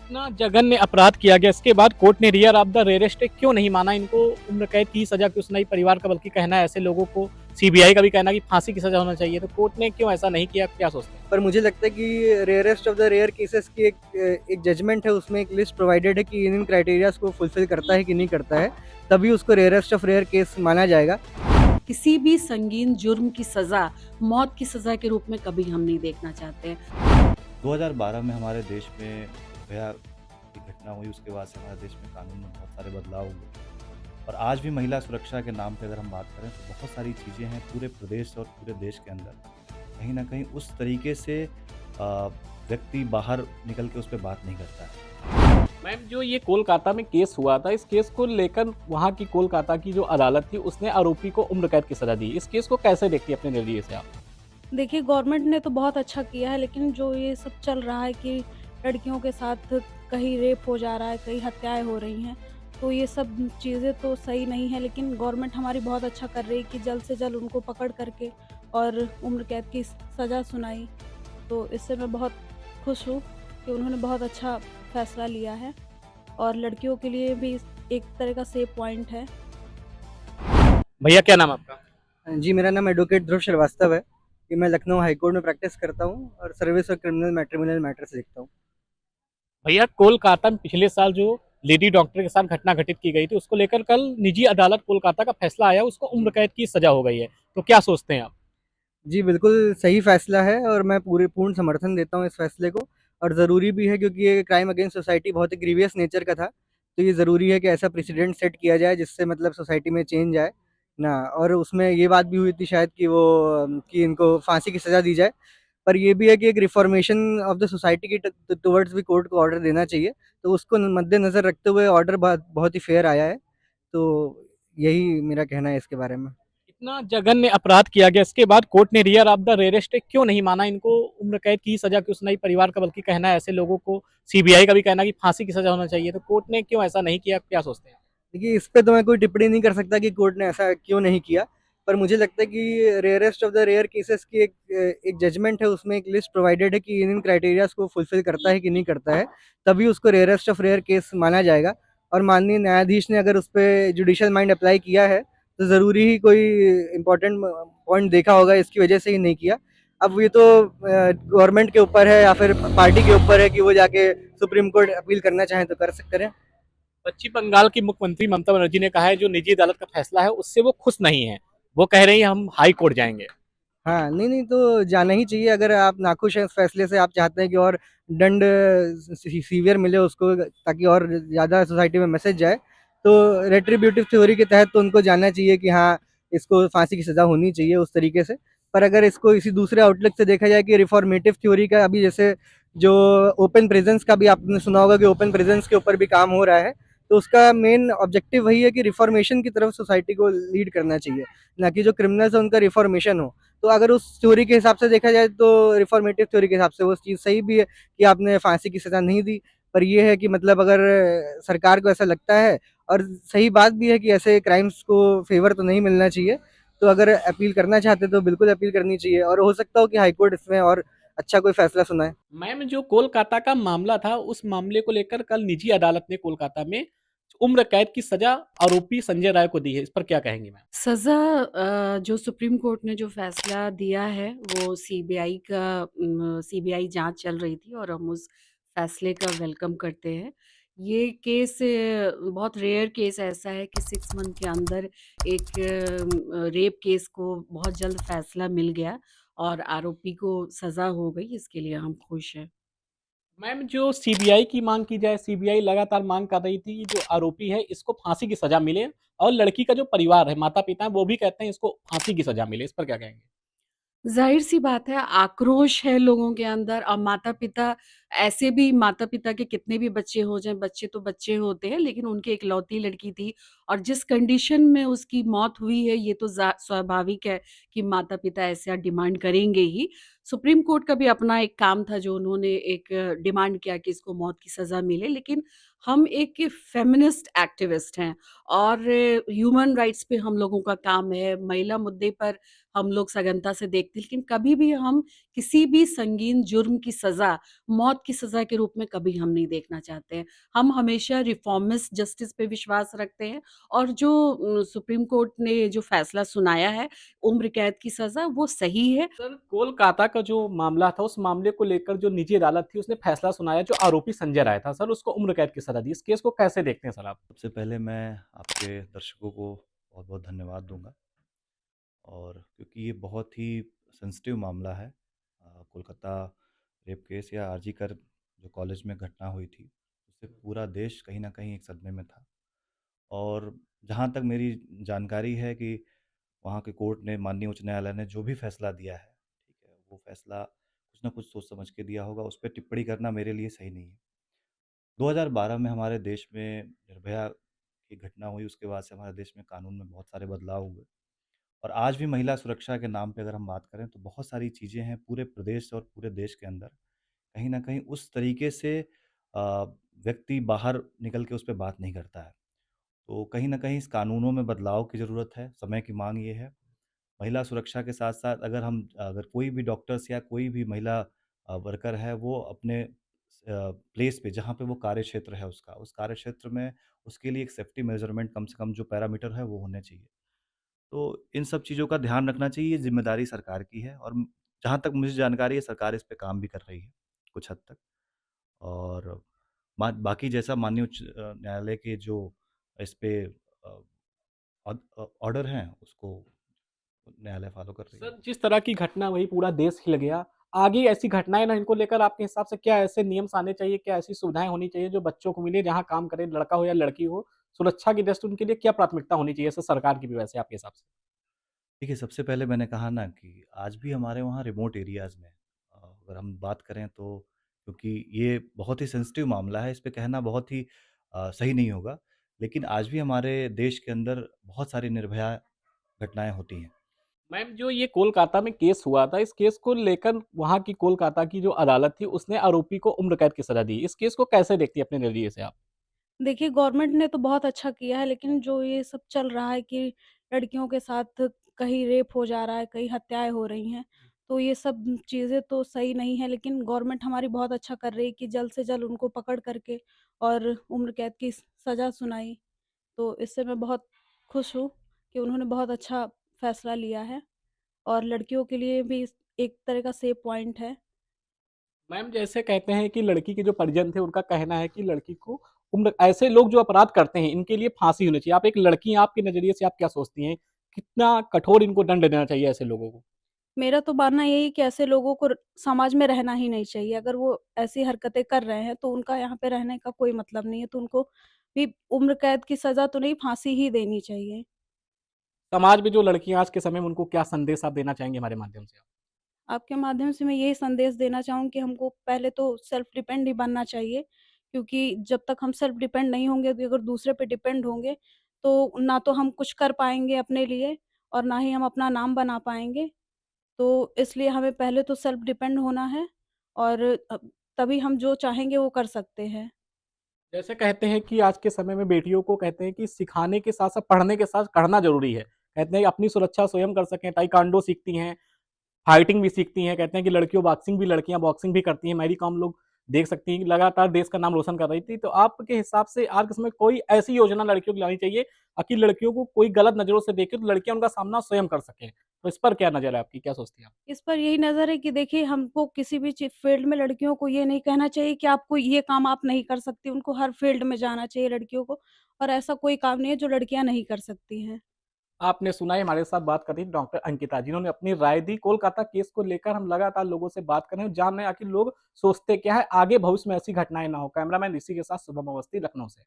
इतना जघन्य अपराध किया गया, इसके बाद कोर्ट ने रियर ऑफ द रेयरेस्ट क्यों नहीं माना इनको? उम्र कैद की सजा क्यों सुनाई परिवार का? बल्कि कहना है ऐसे लोगों को, सीबीआई का भी कहना है कि फांसी की सजा होना चाहिए, तो कोर्ट ने क्यों ऐसा नहीं किया? क्या सोचते हैं? पर मुझे लगता है कि rarest of the rare cases की एक जजमेंट है, उसमें एक लिस्ट प्रोवाइडेड है कि इन क्राइटेरियाज को फुलफिल करता है कि नहीं करता है, तभी उसको रेयरेस्ट ऑफ रेयर केस माना जाएगा। किसी भी संगीन जुर्म की सजा मौत की सजा के रूप में कभी हम नहीं देखना चाहते हैं। 2012 में हमारे देश में भया की घटना हुई, उसके बाद से हमारे देश में कानून में बहुत सारे बदलाव हुए और आज भी महिला सुरक्षा के नाम पे अगर हम बात करें तो बहुत सारी चीज़ें हैं पूरे प्रदेश और पूरे देश के अंदर। कहीं न कहीं उस तरीके से व्यक्ति बाहर निकल के उस पे बात नहीं करता है। मैम, जो ये कोलकाता में केस हुआ था, इस केस को लेकर वहाँ की कोलकाता की जो अदालत थी, उसने आरोपी को उम्र कैद की सजा दी। इस केस को कैसे देखती है अपने नजरिए से आप? देखिए, गवर्नमेंट ने तो बहुत अच्छा किया है, लेकिन जो ये सब चल रहा है कि लड़कियों के साथ कहीं रेप हो जा रहा है, कहीं हत्याएँ हो रही हैं, तो ये सब चीज़ें तो सही नहीं है। लेकिन गवर्नमेंट हमारी बहुत अच्छा कर रही है कि जल्द से जल्द उनको पकड़ करके और उम्र कैद की सज़ा सुनाई। तो इससे मैं बहुत खुश हूँ कि उन्होंने बहुत अच्छा फैसला लिया है और लड़कियों के लिए भी एक तरह का सेफ पॉइंट है। भैया, क्या नाम आपका? जी, मेरा नाम एडवोकेट ध्रुव श्रीवास्तव है कि मैं लखनऊ हाई कोर्ट में प्रैक्टिस करता हूँ और सर्विस और क्रिमिनल मैट्रिमोनियल मैटर्स देखता हूँ। भैया, कोलकाता में पिछले साल जो लेडी डॉक्टर के साथ घटना घटित की गई थी, उसको लेकर कल निजी अदालत कोलकाता का फैसला आया, उसको उम्र कैद की सजा हो गई है, तो क्या सोचते हैं आप? जी, बिल्कुल सही फ़ैसला है और मैं पूर्ण समर्थन देता हूँ इस फ़ैसले को, और ज़रूरी भी है क्योंकि ये क्राइम अगेंस्ट सोसाइटी बहुत ही ग्रीवियस नेचर का था। तो ये ज़रूरी है कि ऐसा प्रेसिडेंट सेट किया जाए जिससे मतलब सोसाइटी में चेंज आए ना। और उसमें ये बात भी हुई थी शायद कि कि इनको फांसी की सज़ा दी जाए। पर ये भी है कि एक रिफॉर्मेशन ऑफ द सोसाइटी की टुवर्ड्स भी कोर्ट को ऑर्डर देना चाहिए। तो उसको मद्देनज़र रखते हुए ऑर्डर बहुत ही फेयर आया है। तो यही मेरा कहना है इसके बारे में। इतना जघन्य अपराध किया गया, इसके बाद कोर्ट ने रियर ऑफ द रेयरेस्ट क्यों नहीं माना इनको? उम्र कैद की सजा क्यों सुनाई परिवार का? बल्कि कहना है ऐसे लोगों को, सीबीआई का भी कहना है कि फांसी की सजा होना चाहिए, तो कोर्ट ने क्यों ऐसा नहीं किया? क्या सोचते हैं? देखिए, इस पे तो मैं कोई टिप्पणी नहीं कर सकता कि कोर्ट ने ऐसा क्यों नहीं किया। पर मुझे लगता है कि rarest of the rare cases की एक जजमेंट है, उसमें एक लिस्ट प्रोवाइडेड है कि इन क्राइटेरियाज़ को फुलफिल करता है कि नहीं करता है, तभी उसको रेयरेस्ट ऑफ रेयर केस माना जाएगा। और माननीय न्यायाधीश ने अगर उस पे जुडिशियल माइंड अप्लाई किया है, तो ज़रूरी ही कोई इम्पोर्टेंट पॉइंट देखा होगा, इसकी वजह से ही नहीं किया। अब ये तो गवर्नमेंट के ऊपर है या फिर पार्टी के ऊपर है कि वो जाके सुप्रीम कोर्ट अपील करना चाहें तो करें। पश्चिम बंगाल की मुख्यमंत्री ममता बनर्जी ने कहा है जो निजी अदालत का फैसला है उससे वो खुश नहीं है। वो कह रही है हम हाई कोर्ट जाएंगे। हाँ, नहीं, तो जाना ही चाहिए। अगर आप नाखुश हैं इस फैसले से, आप चाहते हैं कि और दंड सीवियर मिले उसको ताकि और ज़्यादा सोसाइटी में मैसेज जाए, तो रेट्रिब्यूटिव थ्योरी के तहत तो उनको जानना चाहिए कि हाँ, इसको फांसी की सज़ा होनी चाहिए उस तरीके से। पर अगर इसको इसी दूसरे आउटलुक से देखा जाए कि रिफॉर्मेटिव थ्योरी का अभी जैसे जो ओपन प्रिजन्स का भी आपने सुना होगा कि ओपन प्रिजन्स के ऊपर भी काम हो रहा है, तो उसका मेन ऑब्जेक्टिव वही है कि रिफॉर्मेशन की तरफ सोसाइटी को लीड करना चाहिए, ना कि जो क्रिमिनल्स है उनका रिफॉर्मेशन हो। तो अगर उस थ्योरी के हिसाब से देखा जाए तो रिफॉर्मेटिव थ्योरी के हिसाब से वो चीज़ सही भी है कि आपने फांसी की सज़ा नहीं दी। पर ये है कि मतलब अगर सरकार को ऐसा लगता है, और सही बात भी है कि ऐसे क्राइम्स को फेवर तो नहीं मिलना चाहिए, तो अगर अपील करना चाहते तो बिल्कुल अपील करनी चाहिए, और हो सकता हो कि हाई कोर्ट इसमें और अच्छा कोई फैसला सुनाए। मैम, जो कोलकाता का मामला था, उस मामले को लेकर कल निजी अदालत ने कोलकाता में उम्र कैद की सजा आरोपी संजय राय को दी है। इस पर क्या कहेंगे मैम? सज़ा जो सुप्रीम कोर्ट ने जो फैसला दिया है वो सीबीआई जांच चल रही थी और हम उस फैसले का वेलकम करते हैं। ये केस बहुत रेयर केस ऐसा है कि 6 मंथ के अंदर एक रेप केस को बहुत जल्द फैसला मिल गया और आरोपी को सज़ा हो गई, इसके लिए हम खुश हैं। मैम, जो सीबीआई की मांग की जाए, सीबीआई लगातार मांग कर रही थी कि जो आरोपी है इसको फांसी की सजा मिले, और लड़की का जो परिवार है, माता पिता है, वो भी कहते हैं इसको फांसी की सजा मिले। इस पर क्या कहेंगे? ज़ाहिर-सी बात है, आक्रोश है लोगों के अंदर और माता-पिता ऐसे भी माता-पिता के कितने भी बच्चे हो जाएँ, बच्चे तो बच्चे होते हैं, लेकिन उनकी इकलौती लड़की थी और जिस कंडीशन में उसकी मौत हुई है, ये तो स्वाभाविक है कि माता-पिता ऐसा डिमांड करेंगे ही। सुप्रीम कोर्ट का भी अपना एक काम था, जो उन्होंने एक डिमांड किया कि इसको मौत की सज़ा मिले, लेकिन हम एक फेमिनिस्ट एक्टिविस्ट हैं और ह्यूमन राइट्स पे हम लोगों का काम है, महिला मुद्दे पर हम लोग सघनता से देखते हैं, लेकिन कभी भी हम किसी भी संगीन जुर्म की सज़ा मौत मौत की सज़ा के रूप में कभी हम नहीं देखना चाहते हैं। हम हमेशा रिफॉर्मिस्ट जस्टिस पे विश्वास रखते हैं और जो सुप्रीम कोर्ट ने जो फैसला सुनाया है, उम्र कैद की सज़ा, वो सही है। सर, कोलकाता का जो मामला था, उस मामले को लेकर जो निजी अदालत थी, उसने फैसला सुनाया, जो आरोपी संजय राय था, सर उसको उम्र कैद की सज़ा दी। इस केस को कैसे देखते हैं सर आप? सबसे पहले मैं आपके दर्शकों को बहुत-बहुत धन्यवाद दूँगा और क्योंकि ये बहुत ही सेंसिटिव मामला है कोलकाता रेप केस या आरजीकर जो कॉलेज में घटना हुई थी, उससे पूरा देश कहीं न कहीं एक सदमे में था। और जहाँ तक मेरी जानकारी है कि वहाँ के कोर्ट ने माननीय उच्च न्यायालय ने जो भी फ़ैसला दिया है, ठीक है, वो फ़ैसला कुछ न कुछ सोच समझ के दिया होगा, उस पे टिप्पणी करना मेरे लिए सही नहीं है। 2012 में हमारे देश में निर्भया की घटना हुई, उसके बाद से हमारे देश में कानून में बहुत सारे बदलाव हुए और आज भी महिला सुरक्षा के नाम पे अगर हम बात करें तो बहुत सारी चीज़ें हैं पूरे प्रदेश और पूरे देश के अंदर, कहीं न कहीं उस तरीके से व्यक्ति बाहर निकल के उस पे बात नहीं करता है। तो कहीं न कहीं इस कानूनों में बदलाव की ज़रूरत है, समय की माँग ये है। महिला सुरक्षा के साथ-साथ अगर कोई भी डॉक्टर्स या कोई भी महिला वर्कर है वो अपने प्लेस पे जहाँ पे वो कार्यक्षेत्र है उसका, उस कार्यक्षेत्र में उसके लिए एक सेफ्टी मेजरमेंट कम से कम जो पैरामीटर है वो होने चाहिए। तो इन सब चीज़ों का ध्यान रखना चाहिए, ये ज़िम्मेदारी सरकार की है और जहाँ तक मुझे जानकारी है सरकार इस पे काम भी कर रही है, कुछ हद तक। और बाकी जैसा माननीय उच्च न्यायालय के जो इस पे ऑर्डर हैं उसको न्यायालय फ़ॉलो कर रही है। सर, जिस तरह की घटना हुई, पूरा देश हिल गया। आगे ऐसी घटनाएँ ना इनको लेकर आपके हिसाब से क्या ऐसे नियम्स आने चाहिए, क्या ऐसी सुविधाएँ होनी चाहिए जो बच्चों को मिले, जहाँ काम करे लड़का हो या लड़की हो, सुरक्षा की दृष्टि उनके लिए क्या प्राथमिकता होनी चाहिए ऐसे सरकार की भी वैसे आपके हिसाब से? देखिए, सबसे पहले मैंने कहा ना कि आज भी हमारे वहाँ रिमोट एरियाज़ में अगर हम बात करें तो क्योंकि ये बहुत ही सेंसिटिव मामला है, इस पे कहना बहुत ही सही नहीं होगा। लेकिन आज भी हमारे देश के अंदर बहुत सारी निर्भया घटनाएँ होती हैं। मैम, जो ये कोलकाता में केस हुआ था, इस केस को लेकर वहाँ की कोलकाता की जो अदालत थी, उसने आरोपी को उम्र कैद की सज़ा दी। इस केस को कैसे देखती हैं अपने नज़रिए से आप? देखिए, गवर्नमेंट ने तो बहुत अच्छा किया है, लेकिन जो ये सब चल रहा है कि लड़कियों के साथ कहीं रेप हो जा रहा है, कहीं हत्याएँ हो रही हैं, तो ये सब चीज़ें तो सही नहीं है। लेकिन गवर्नमेंट हमारी बहुत अच्छा कर रही है कि जल्द से जल्द उनको पकड़ करके और उम्र कैद की सज़ा सुनाई। तो इससे मैं बहुत खुश हूँ कि उन्होंने बहुत अच्छा फैसला लिया है और लड़कियों के लिए भी एक तरह का सेफ पॉइंट है। मैम, जैसे कहते हैं कि लड़की के जो परिजन थे, उनका कहना है कि लड़की को उम्र ऐसे लोग जो अपराध करते हैं, इनके लिए फांसी होनी चाहिए। आप एक लड़की हैं, आपके नज़रिए से आप क्या सोचती हैं? कितना कठोर इनको दंड देना चाहिए ऐसे लोगों को? मेरा तो मानना यही है कि ऐसे लोगों को समाज में रहना ही नहीं चाहिए। अगर वो ऐसी हरकतें कर रहे हैं, तो उनका यहाँ पे रहने का कोई मतलब नहीं है। तो उनको भी उम्र कैद की सज़ा तो नहीं, फांसी ही देनी चाहिए। समाज में जो लड़कियाँ आज के समय में उनको क्या संदेश आप देना चाहेंगे हमारे माध्यम से? आपके माध्यम से मैं यही संदेश देना चाहूँ कि हमको पहले तो सेल्फ डिपेंड ही बनना चाहिए, क्योंकि जब तक हम सेल्फ डिपेंड नहीं होंगे, तो अगर दूसरे पे डिपेंड होंगे, तो ना तो हम कुछ कर पाएँगे अपने लिए और ना ही हम अपना नाम बना पाएँगे। तो इसलिए हमें पहले तो सेल्फ डिपेंड होना है और तभी हम जो चाहेंगे वो कर सकते हैं। जैसे कहते हैं कि आज के समय में बेटियों को कहते हैं कि सिखाने के साथ-साथ पढ़ने के साथ करना ज़रूरी है। कहते हैं कि अपनी सुरक्षा स्वयं कर सकें, ताइक्वांडो सीखती हैं, फाइटिंग भी सीखती हैं। कहते हैं कि लड़कियों बॉक्सिंग भी लड़कियाँ बॉक्सिंग भी करती हैं। मैरी कॉम लोग देख सकती हैं कि लगातार देश का नाम रोशन कर रही थी। तो आपके हिसाब से आज के समय कोई ऐसी योजना लड़कियों को लानी चाहिए कि लड़कियों को कोई गलत नज़रों से देखे तो लड़कियाँ उनका सामना स्वयं कर सकें। तो इस पर क्या नज़र है आपकी? क्या सोचती हैं आप? इस पर यही नज़र है कि देखिए हमको किसी भी फ़ील्ड में लड़कियों को ये नहीं कहना चाहिए कि आपको ये काम आप नहीं कर सकती, उनको हर फ़ील्ड में जाना चाहिए लड़कियों को और ऐसा कोई काम नहीं है जो लड़कियाँ नहीं कर सकती हैं। आपने सुना है हमारे साथ बात कर रही डॉक्टर अंकिता जिन्होंने अपनी राय दी कोलकाता केस को लेकर हम लगातार लोगों से बात कर रहे हैं जान रहे हैं आखिर लोग सोचते क्या है आगे भविष्य में ऐसी घटनाएं ना हो कैमरामैन ऋषि के साथ शुभम अवस्थी लखनऊ से